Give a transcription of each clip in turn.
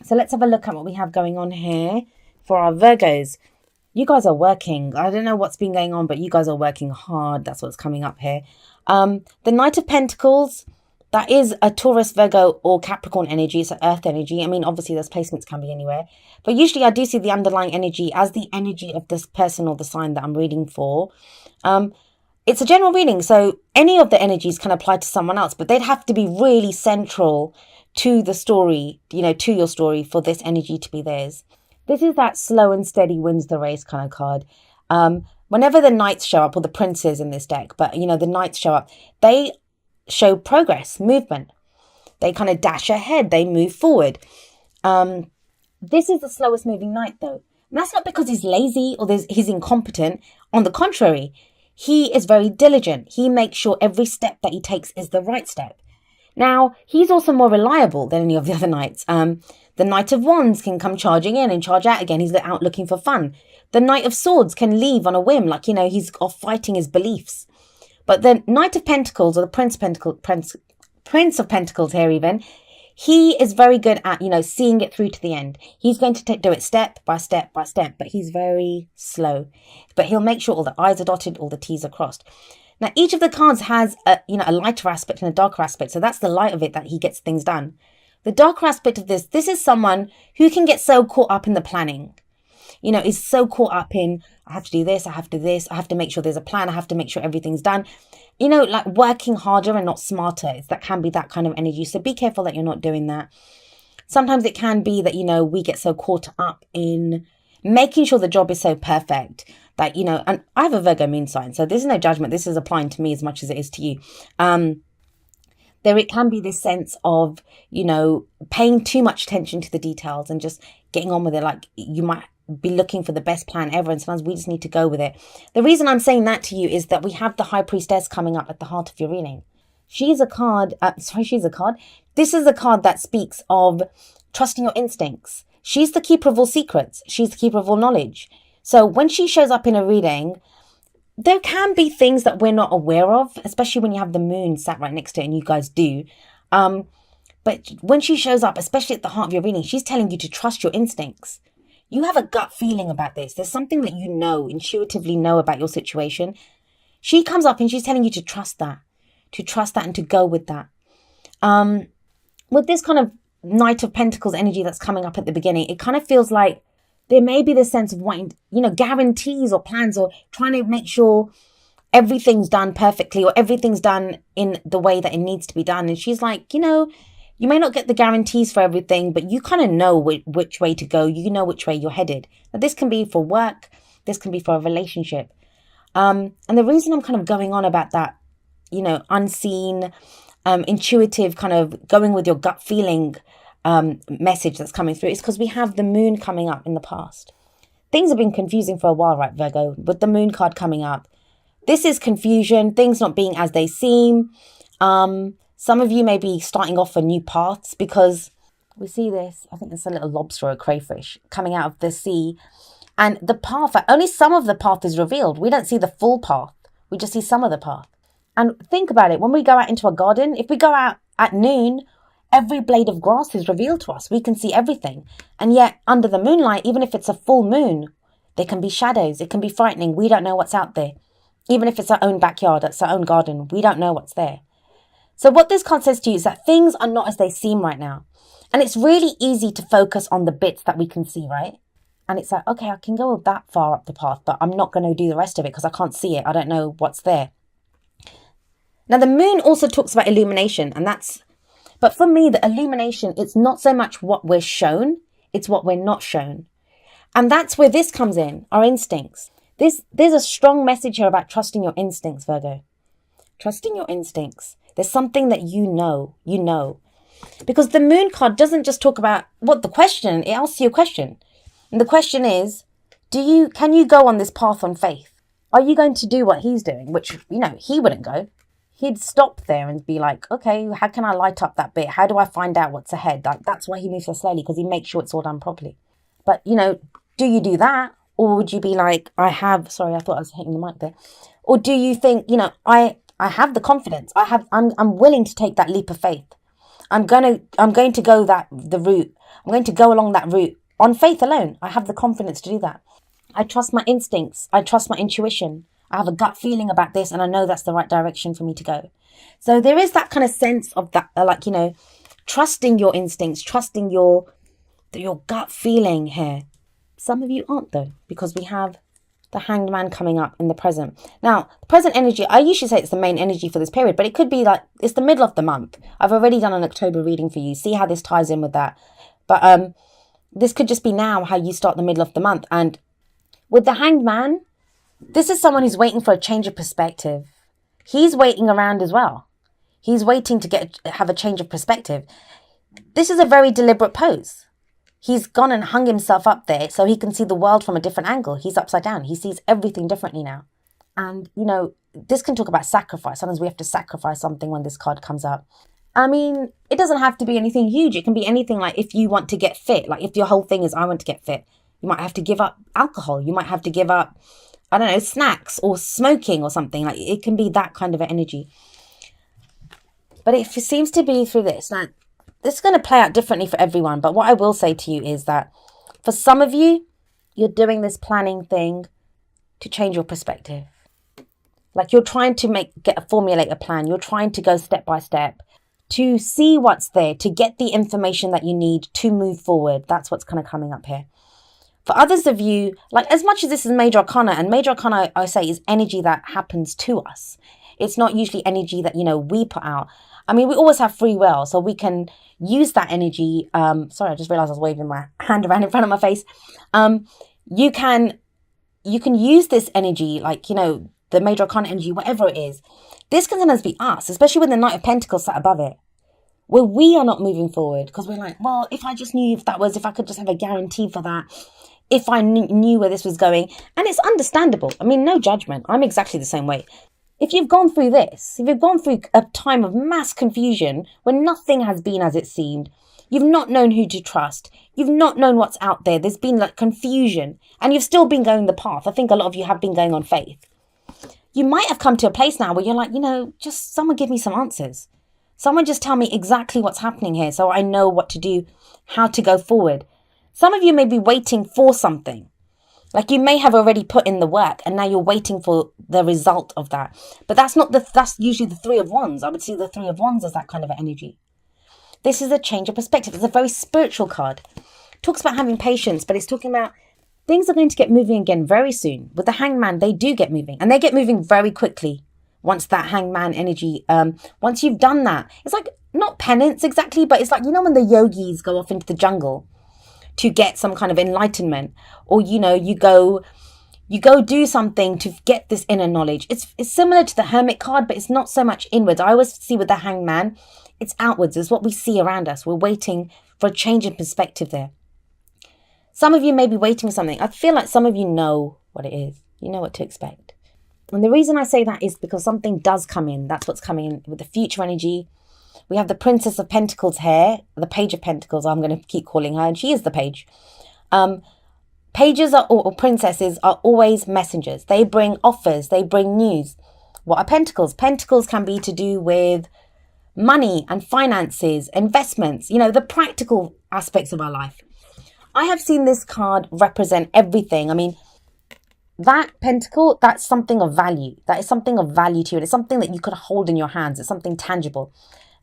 So let's have a look at what we have going on here for our Virgos. You guys are working. I don't know what's been going on, but you guys are working hard. That's what's coming up here. The Knight of Pentacles, that is a Taurus, Virgo, or Capricorn energy. It's an earth energy. I mean, obviously, those placements can be anywhere. But usually I do see the underlying energy as the energy of this person or the sign that I'm reading for. It's a general reading, so any of the energies can apply to someone else, but they'd have to be really central to the story, to your story for this energy to be theirs. This is that slow and steady wins the race kind of card. Whenever the knights show up, or the princes in this deck, but the knights show up, they show progress, movement. They kind of dash ahead, they move forward. This is the slowest moving knight though. And that's not because he's lazy or he's incompetent. On the contrary, he is very diligent. He makes sure every step that he takes is the right step. Now, he's also more reliable than any of the other knights. The Knight of Wands can come charging in and charge out again. He's out looking for fun. The Knight of Swords can leave on a whim, like, he's off fighting his beliefs. But the Knight of Pentacles, or the Prince of Pentacles here even, he is very good at, seeing it through to the end. He's going to do it step by step by step, but he's very slow. But he'll make sure all the I's are dotted, all the T's are crossed. Now, each of the cards has a lighter aspect and a darker aspect. So that's the light of it, that he gets things done. The darker aspect of this is someone who can get so caught up in the planning. Is so caught up in, I have to do this, I have to do this, I have to make sure there's a plan, I have to make sure everything's done. Like working harder and not smarter. That can be that kind of energy. So be careful that you're not doing that. Sometimes it can be that, we get so caught up in making sure the job is so perfect that, and I have a Virgo moon sign, so there's no judgment. This is applying to me as much as it is to you. There it can be this sense of, paying too much attention to the details and just getting on with it. Like you might be looking for the best plan ever, and sometimes we just need to go with it. The reason I'm saying that to you is that we have the High Priestess coming up at the heart of your reading. She's a card. This is a card that speaks of trusting your instincts. She's the keeper of all secrets. She's the keeper of all knowledge. So when she shows up in a reading, there can be things that we're not aware of, especially when you have the moon sat right next to it, and you guys do. But when she shows up, especially at the heart of your reading, she's telling you to trust your instincts. You have a gut feeling about this. There's something that intuitively know about your situation. She comes up and she's telling you to trust that and to go with that. With this kind of Knight of Pentacles energy that's coming up at the beginning, it kind of feels like there may be this sense of wanting, guarantees or plans, or trying to make sure everything's done perfectly or everything's done in the way that it needs to be done. And she's like, you may not get the guarantees for everything, but you kind of know which way to go. You know which way you're headed. Now, this can be for work. This can be for a relationship. And the reason I'm kind of going on about that, unseen, intuitive, kind of going with your gut feeling message that's coming through is because we have the moon coming up in the past. Things have been confusing for a while, right, Virgo? With the moon card coming up, this is confusion, things not being as they seem. Some of you may be starting off on new paths because we see this, I think it's a little lobster or a crayfish coming out of the sea. And the path, only some of the path is revealed. We don't see the full path. We just see some of the path. And think about it. When we go out into a garden, if we go out at noon, every blade of grass is revealed to us. We can see everything. And yet under the moonlight, even if it's a full moon, there can be shadows. It can be frightening. We don't know what's out there. Even if it's our own backyard, it's our own garden, we don't know what's there. So what this card says to you is that things are not as they seem right now. And it's really easy to focus on the bits that we can see, right? And it's like, okay, I can go that far up the path, but I'm not going to do the rest of it because I can't see it. I don't know what's there. Now, the moon also talks about illumination, but for me, the illumination, it's not so much what we're shown, it's what we're not shown. And that's where this comes in, our instincts. There's a strong message here about trusting your instincts, Virgo. Trusting your instincts. There's something that you know. Because the moon card doesn't just talk about it asks you a question. And the question is, can you go on this path on faith? Are you going to do what he's doing? Which, he wouldn't go. He'd stop there and be like, okay, how can I light up that bit? How do I find out what's ahead? That's why he moves so slowly, because he makes sure it's all done properly. But, do you do that? Or would you be like, sorry, I thought I was hitting the mic there. Or do you think, I have the confidence. I'm willing to take that leap of faith. I'm going to go the route. I'm going to go along that route on faith alone. I have the confidence to do that. I trust my instincts. I trust my intuition. I have a gut feeling about this, and I know that's the right direction for me to go. So there is that kind of sense of that, like, you know, trusting your instincts, trusting your gut feeling here. Some of you aren't, though, because we have the Hanged Man coming up in the present. Now, the present energy, I usually say it's the main energy for this period, but it could be like it's the middle of the month. I've already done an October reading for you. See how this ties in with that. But this could just be now how you start the middle of the month. And with the Hanged Man, this is someone who's waiting for a change of perspective. He's waiting around as well. He's waiting to have a change of perspective. This is a very deliberate pose. He's gone and hung himself up there so he can see the world from a different angle. He's upside down. He sees everything differently now. And, you know, this can talk about sacrifice. Sometimes we have to sacrifice something when this card comes up. I mean, it doesn't have to be anything huge. It can be anything like if you want to get fit. Like if your whole thing is, I want to get fit. You might have to give up alcohol. You might have to give up, I don't know, snacks or smoking or something. Like it can be that kind of an energy. But it seems to be through this. Now, this is going to play out differently for everyone. But what I will say to you is that for some of you, you're doing this planning thing to change your perspective. Like you're trying to formulate a plan. You're trying to go step by step to see what's there, to get the information that you need to move forward. That's what's kind of coming up here. For others of you, like as much as this is Major Arcana, and Major Arcana, I say, is energy that happens to us. It's not usually energy that, you know, we put out. I mean, we always have free will, so we can use that energy. Sorry, I just realized I was waving my hand around in front of my face. You can use this energy, like, you know, the Major Arcana energy, whatever it is. This can sometimes be us, especially when the Knight of Pentacles sat above it, where we are not moving forward because we're like, well, if I just knew if I could just have a guarantee for that, if I knew where this was going. And it's understandable. I mean, no judgment. I'm exactly the same way. If you've gone through this, if you've gone through a time of mass confusion when nothing has been as it seemed, you've not known who to trust, you've not known what's out there, there's been like confusion, and you've still been going the path. I think a lot of you have been going on faith. You might have come to a place now where you're like, you know, just someone give me some answers. Someone just tell me exactly what's happening here so I know what to do, how to go forward. Some of you may be waiting for something. Like you may have already put in the work and now you're waiting for the result of that. But that's usually the Three of Wands. I would see the Three of Wands as that kind of energy. This is a change of perspective. It's a very spiritual card. It talks about having patience, but it's talking about things are going to get moving again very soon. With the Hanged Man, they do get moving, and they get moving very quickly. Once that Hanged Man energy, once you've done that, it's like not penance exactly, but it's like, you know, when the yogis go off into the jungle to get some kind of enlightenment, or, you know, you go do something to get this inner knowledge. It's similar to the Hermit card, but it's not so much inwards. I always see with the Hanged Man, it's outwards. It's what we see around us. We're waiting for a change in perspective there. Some of you may be waiting for something. I feel like some of you know what it is. You know what to expect. And the reason I say that is because something does come in. That's what's coming in with the future energy. We have the Princess of Pentacles here, the Page of Pentacles, I'm going to keep calling her, and she is the Page. Pages or princesses are always messengers. They bring offers, they bring news. What are Pentacles? Pentacles can be to do with money and finances, investments, you know, the practical aspects of our life. I have seen this card represent everything. I mean, that pentacle, that's something of value. That is something of value to you. It's something that you could hold in your hands. It's something tangible.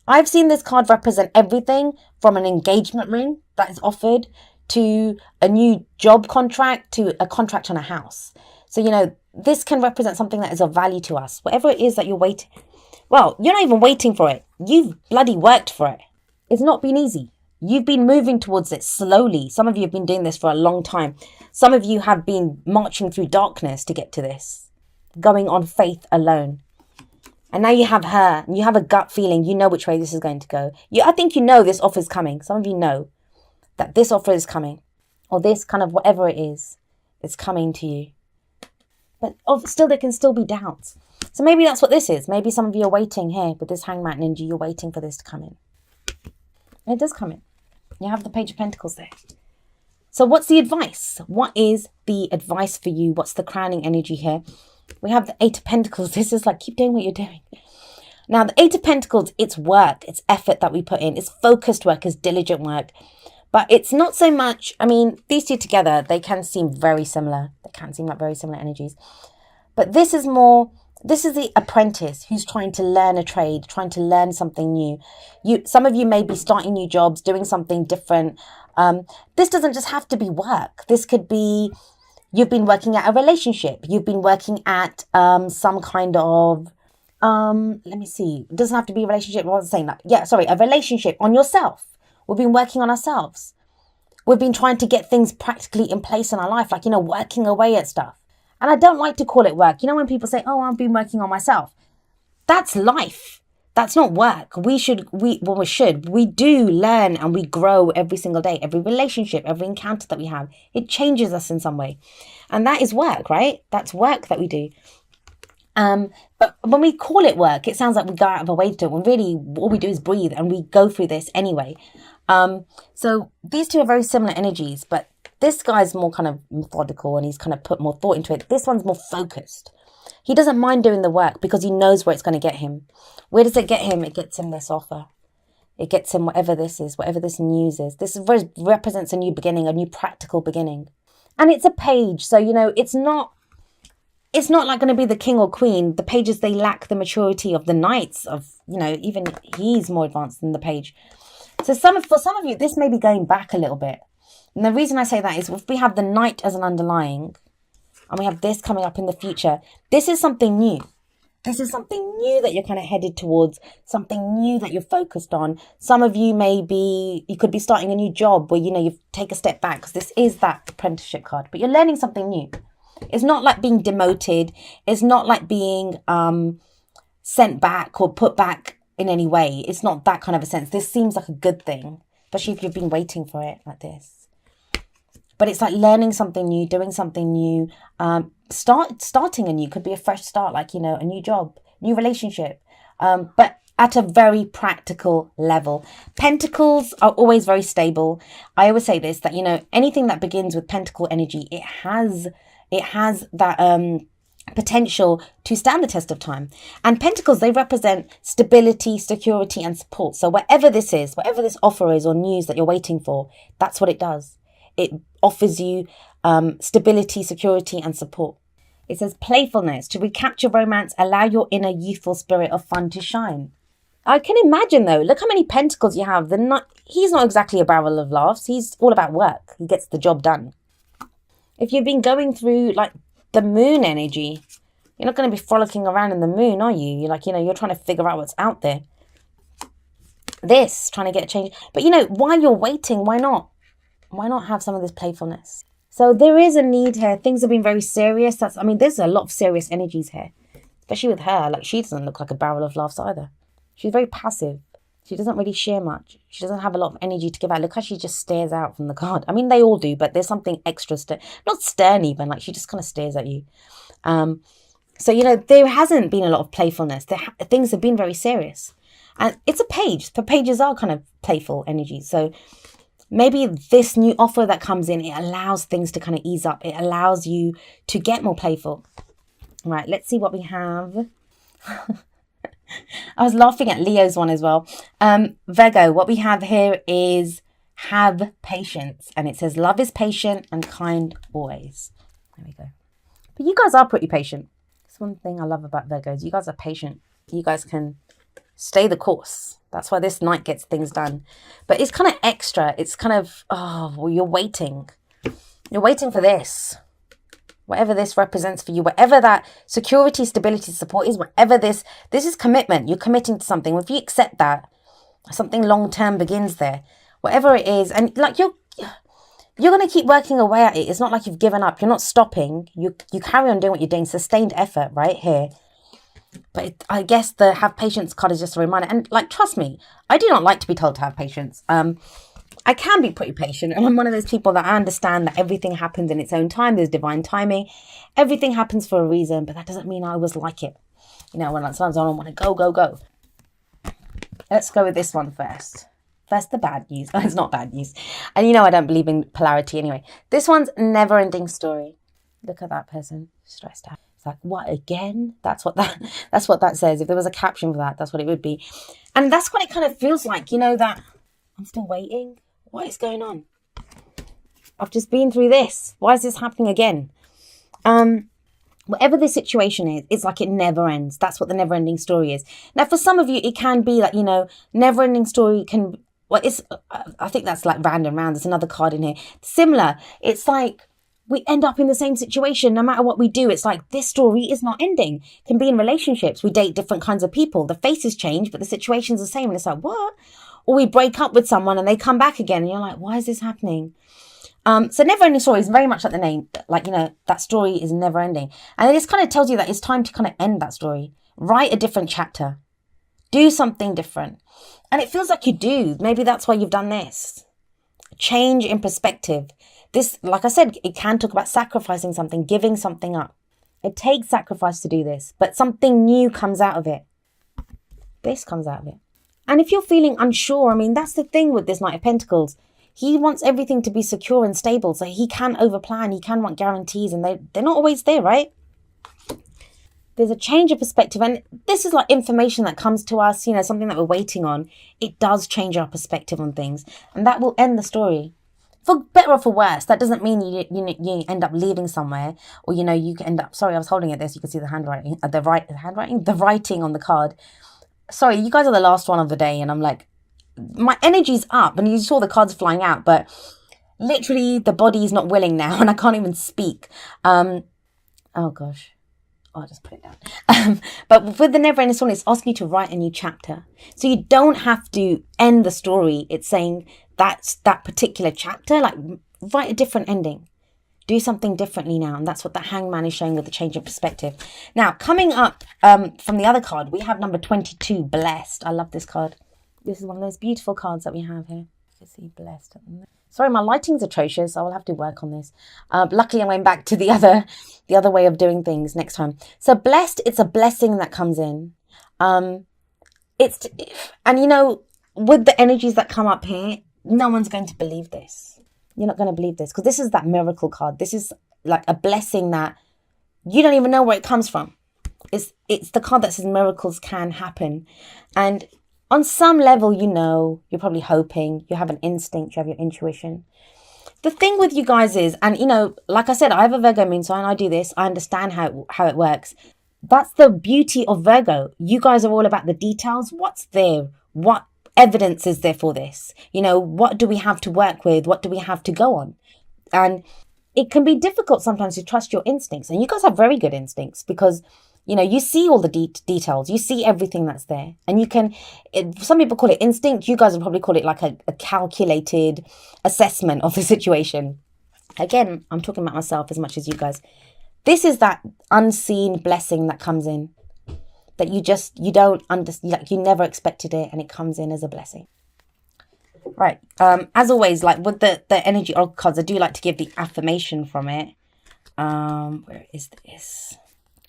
I've seen this card represent everything from an engagement ring that is offered to a new job contract to a contract on a house. So, you know, this can represent something that is of value to us. Whatever it is that you're waiting. Well, you're not even waiting for it. You've bloody worked for it. It's not been easy. You've been moving towards it slowly. Some of you have been doing this for a long time. Some of you have been marching through darkness to get to this, going on faith alone. And now you have her, and you have a gut feeling. You know which way this is going to go. I think you know this offer is coming. Some of you know that this offer is coming, or this kind of whatever it is coming to you. But still, there can still be doubts. So maybe that's what this is. Maybe some of you are waiting here with this Hanged Man energy. You're waiting for this to come in. And it does come in. You have the Page of Pentacles there. So what's the advice? What is the advice for you? What's the crowning energy here? We have the Eight of Pentacles. This is like, keep doing what you're doing. Now, the Eight of Pentacles, it's work, it's effort that we put in, it's focused work, it's diligent work. But it's not so much, I mean, these two together, they can seem very similar. They can seem like very similar energies. But this is more, this is the apprentice who's trying to learn a trade, trying to learn something new. Some of you may be starting new jobs, doing something different. This doesn't just have to be work. This could be, you've been working at a relationship. You've been working at some kind of, let me see. It doesn't have to be a relationship. I wasn't saying that. Yeah, sorry, a relationship on yourself. We've been working on ourselves. We've been trying to get things practically in place in our life, like, working away at stuff. And I don't like to call it work. When people say, oh, I've been working on myself. That's life. That's not work. We do learn and we grow every single day. Every relationship, every encounter that we have, it changes us in some way. And that is work, right? That's work that we do. But when we call it work, it sounds like we go out of our way to do it. When really all we do is breathe and we go through this anyway. So these two are very similar energies, but this guy's more kind of methodical and he's kind of put more thought into it. This one's more focused. He doesn't mind doing the work because he knows where it's going to get him. Where does it get him? It gets him this offer. It gets him whatever this is, whatever this news is. This represents a new beginning, a new practical beginning. And it's a page. So, it's not like going to be the king or queen. The pages, they lack the maturity of the knights of, even he's more advanced than the page. So for some of you, this may be going back a little bit. And the reason I say that is if we have the knight as an underlying and we have this coming up in the future, this is something new. This is something new that you're kind of headed towards, something new that you're focused on. Some of you you could be starting a new job where, you take a step back because this is that apprenticeship card, but you're learning something new. It's not like being demoted. It's not like being sent back or put back in any way. It's not that kind of a sense. This seems like a good thing, especially if you've been waiting for it like this. But it's like learning something new, doing something new, starting anew. Could be a fresh start, like, a new job, new relationship, but at a very practical level. Pentacles are always very stable. I always say this, that, anything that begins with pentacle energy, it has that potential to stand the test of time. And pentacles, they represent stability, security, and support. So whatever this is, whatever this offer is or news that you're waiting for, that's what it does. It offers you stability, security, and support. It says playfulness. To recapture romance, allow your inner youthful spirit of fun to shine. I can imagine, though, look how many pentacles you have. He's not exactly a barrel of laughs. He's all about work. He gets the job done. If you've been going through, like, the moon energy, you're not going to be frolicking around in the moon, are you? You're like, you're trying to figure out what's out there. Trying to get a change. But, while you're waiting, why not? Why not have some of this playfulness? So there is a need here. Things have been very serious. There's a lot of serious energies here. Especially with her. Like, she doesn't look like a barrel of laughs either. She's very passive. She doesn't really share much. She doesn't have a lot of energy to give out. Look how she just stares out from the card. They all do, but there's something extra not stern even, like she just kind of stares at you. So, there hasn't been a lot of playfulness. Things have been very serious. And it's a page. The pages are kind of playful energy. So maybe this new offer that comes in, it allows things to kind of ease up. It allows you to get more playful. Right, let's see what we have. I was laughing at Leo's one as well. Virgo, what we have here is have patience. And it says love is patient and kind always. There we go. But you guys are pretty patient. That's one thing I love about Virgos. You guys are patient. You guys can stay the course. That's why this night gets things done. But it's kind of extra. It's kind of, you're waiting. You're waiting for this. Whatever this represents for you, whatever that security, stability, support is, whatever this is commitment. You're committing to something. If you accept that, something long-term begins there. Whatever it is, and like you're going to keep working away at it. It's not like you've given up. You're not stopping. You carry on doing what you're doing. Sustained effort right here. But I guess the have patience card is just a reminder. And like, trust me, I do not like to be told to have patience. I can be pretty patient, and I'm one of those people that I understand that everything happens in its own time. There's divine timing. Everything happens for a reason, but that doesn't mean I always like it. When sometimes I don't want to go. Let's go with this one first. First, the bad news. It's not bad news. And I don't believe in polarity anyway. This one's never-ending story. Look at that person, stressed out. It's like, what, again? That's what that says. If there was a caption for that, that's what it would be. And that's what it kind of feels like, that I'm still waiting. What is going on? I've just been through this. Why is this happening again? Whatever the situation is, it's like it never ends. That's what the never ending story is. Now, for some of you, it can be like, never ending story can, well, I think that's like random round. There's another card in here. Similar. It's like we end up in the same situation no matter what we do. It's like this story is not ending. It can be in relationships. We date different kinds of people. The faces change, but the situation's the same. And it's like, what? Or we break up with someone and they come back again. And you're like, why is this happening? So never ending story is very much like the name, like, that story is never ending. And it just kind of tells you that it's time to kind of end that story. Write a different chapter. Do something different. And it feels like you do. Maybe that's why you've done this. Change in perspective. This, like I said, it can talk about sacrificing something, giving something up. It takes sacrifice to do this, but something new comes out of it. This comes out of it. And if you're feeling unsure, that's the thing with this Knight of Pentacles. He wants everything to be secure and stable, so he can overplan, he can want guarantees, and they're not always there, right? There's a change of perspective, and this is like information that comes to us, something that we're waiting on. It does change our perspective on things, and that will end the story. For better or for worse, that doesn't mean you end up leaving somewhere, or, you can end up, sorry, I was holding it there so you can see the handwriting, the writing on the card. Sorry, you guys are the last one of the day, and I'm like, my energy's up, and you saw the cards flying out, but literally the body is not willing now, and I can't even speak. Oh gosh, I'll just put it down. But with the never ending story, it's asking you to write a new chapter, so you don't have to end the story. It's saying that's that particular chapter, like write a different ending, do something differently now. And that's what the Hangman is showing with the change of perspective. Now, coming up from the other card, we have number 22, Blessed. I love this card. This is one of those beautiful cards that we have here. You can see Blessed. Sorry, my lighting's atrocious. I will have to work on this. Luckily, I'm going back to the other way of doing things next time. So Blessed, it's a blessing that comes in. And with the energies that come up here, no one's going to believe this. You're not going to believe this because this is that miracle card. This is like a blessing that you don't even know where it comes from. It's the card that says miracles can happen. And on some level, you're probably hoping, you have an instinct, you have your intuition. The thing with you guys is, and like I said, I have a Virgo moon sign, I do this, I understand how it works. That's the beauty of Virgo. You guys are all about the details. What's there? What evidence is there for this? What do we have to work with? What do we have to go on? And it can be difficult sometimes to trust your instincts. And you guys have very good instincts because you see all the details. You see everything that's there. And some people call it instinct. You guys would probably call it like a calculated assessment of the situation. Again, I'm talking about myself as much as you guys. This is that unseen blessing that comes in. That you don't understand, like you never expected it, and it comes in as a blessing. Right. As always, like with the energy oracle cards, I do like to give the affirmation from it. Where is this?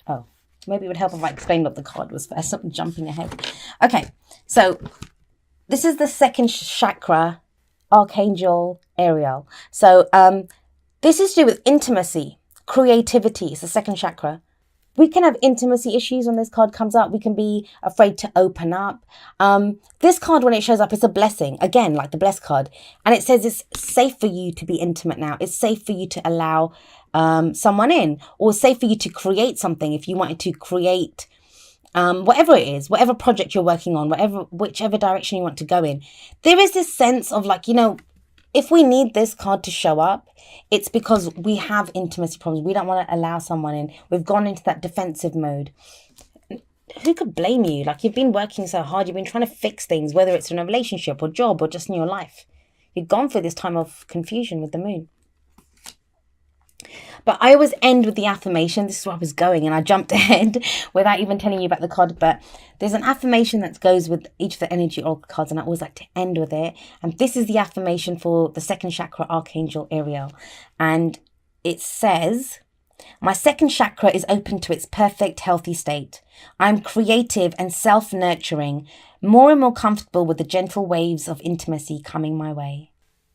Oh. Maybe it would help if I explained what the card was first. I'm jumping ahead. Okay, so this is the second chakra, Archangel Ariel. So this is to do with intimacy, creativity. It's the second chakra. We can have intimacy issues when this card comes up. We can be afraid to open up. This card, when it shows up, it's a blessing. Again, like the blessed card. And it says it's safe for you to be intimate now. It's safe for you to allow someone in, or safe for you to create something if you wanted to create whatever it is, whatever project you're working on, whichever direction you want to go in. There is this sense of like, if we need this card to show up, it's because we have intimacy problems. We don't want to allow someone in. We've gone into that defensive mode. Who could blame you? Like, you've been working so hard. You've been trying to fix things, whether it's in a relationship or job or just in your life. You've gone through this time of confusion with the moon. But I always end with the affirmation. This is where I was going, and I jumped ahead without even telling you about the card. But there's an affirmation that goes with each of the energy oracle cards, and I always like to end with it. And this is the affirmation for the second chakra, Archangel Ariel. And it says, my second chakra is open to its perfect, healthy state. I'm creative and self-nurturing, more and more comfortable with the gentle waves of intimacy coming my way.